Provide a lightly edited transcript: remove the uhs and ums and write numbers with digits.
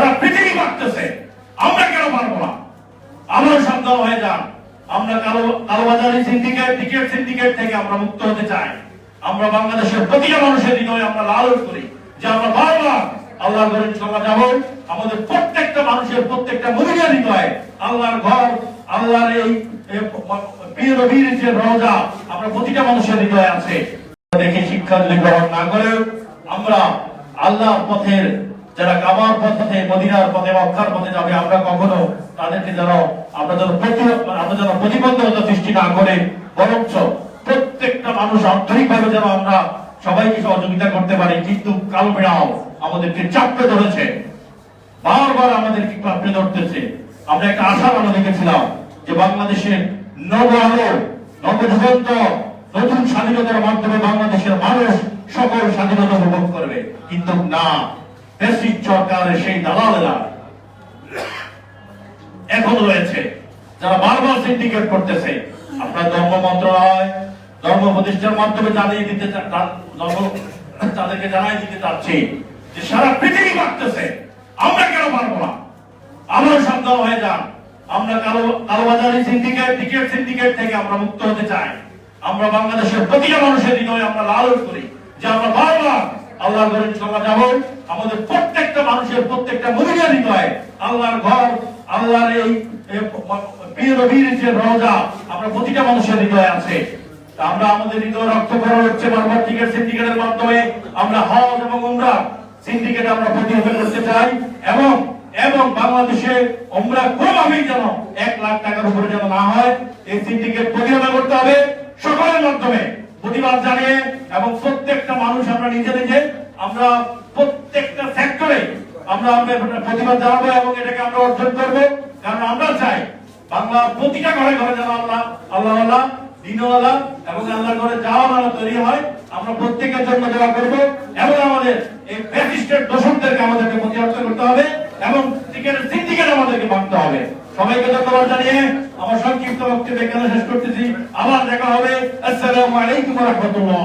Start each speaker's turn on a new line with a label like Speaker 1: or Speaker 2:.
Speaker 1: সারা পৃথিবী পারতেছে, আমরা কেন পারবো না? আমরা সাবধান হয়ে যান। আমরা কালোবাজারি সিন্ডিকেট, টিকেট সিন্ডিকেট থেকে আমরা মুক্ত হতে চাই। আমরা বাংলাদেশের প্রতিটা মানুষের হৃদয়ে আমরা লালন করি যে আমরা বারবার আল্লাহর ঘরে ইনশাআল্লাহ যাব। আমাদের প্রত্যেকটা মানুষের, প্রত্যেকটা মুমিনের হৃদয়ে আল্লাহর ঘর, আল্লাহর এই প্রিয় নবীর যে রওজা, আমরা প্রতিটা মানুষের হৃদয়ে আছে। দেখে শিক্ষা যদি গ্রহণ না করে আমরা আল্লাহর পথের, যারা কাবার পথে, মদিনার পথে, মক্কার পথে যাবে, আমরা কখনো তাদেরকে যেন আমরা যেন প্রতিবন্ধকতা সৃষ্টি না করে, বরঞ্চ প্রত্যেকটা মানুষ আন্তরিকভাবে যেন আমরা সবাইকে সহযোগিতা করতে পারি। কিন্তু কালো বিড়াল আমাদেরকে চাপড়ে ধরেছে, বারবার আমাদেরকে চাপড়ে ধরতেছে। আমরা একটা আশার আলো দেখেছিলাম যে বাংলাদেশের নব আলো, নবযুগন্ত নতুন স্বাধীনতার মাধ্যমে বাংলাদেশের মানুষ সকল স্বাধীনতা উপভোগ করবে। কিন্তু না, ফ্যাসিস্ট সরকারের সেই দালালেরা এখন রয়েছে, যারা বারবার সিন্ডিকেট করতেছে। আপনার ধর্ম মন্ত্রণালয় ধর্ম প্রতিষ্ঠার মাধ্যমে জানিয়ে দিতে, তাদেরকে জানাই দিতে চাচ্ছি যে সারা পৃথিবী পারতেছে, আমরা কেন পারবো না? আমরা সাবধান হয়ে যান। আমরা কালোবাজারি সিন্ডিকেট, টিকেট সিন্ডিকেট থেকে আমরা মুক্ত হতে চাই। আমরা বাংলাদেশের প্রতিটা মানুষের হৃদয়ে আমরা লালন করি যে আমরা বারবার আল্লাহর ঘরে ইনশাআল্লাহ যাব। আমাদের প্রত্যেকটা মানুষের, প্রত্যেকটা মুমিনের হৃদয়ে আল্লাহর ঘর, আল্লাহর এই প্রিয় নবীর যে রওজা, আমরা প্রতিটা মানুষের হৃদয়ে আছে। আমরা আমাদের হৃদয় রক্ত করা হচ্ছে বারবার টিকেট সিন্ডিকেটের মাধ্যমে। আমরা হজ এবং উমরা সিন্ডিকেট আমরা প্রতিহত করতে চাই এবং বাংলাদেশে উমরা কোনোভাবেই যেন 1 লাখ টাকার উপরে যেন না হয়, এই সিন্ডিকেট প্রতিহত করতে হবে সকলের মাধ্যমে প্রতিবাদ জানিয়ে। এবং প্রত্যেকটা মানুষ আমরা নিজে নিজে, আমরা প্রত্যেকটা সেক্টরে আমরা প্রতিবাদ জানাবো এবং এটাকে আমরা অর্জন করবো। কারণ আমরা চাই বাংলা প্রতিটা ঘরে ঘরে যেন আল্লাহ দিনওয়ালা এবং আল্লাহর ঘরে যাওয়ালা তৈরি হয়। আমরা প্রত্যেকের জন্য দোয়া করবো এবং আমাদের এই ফ্যাসিস্টের দোষকদেরকে আমাদেরকে প্রতিহত করতে হবে এবং টিকেটের সিন্ডিকেট আমাদেরকে ভাঙতে হবে। সবাইকে ধন্যবাদ জানিয়ে আমার সংক্ষিপ্ত বক্তব্য এখানে শেষ করতেছি। আবার দেখা হবে। আসসালামু আলাইকুম ওয়া রাহমাতুল্লাহ।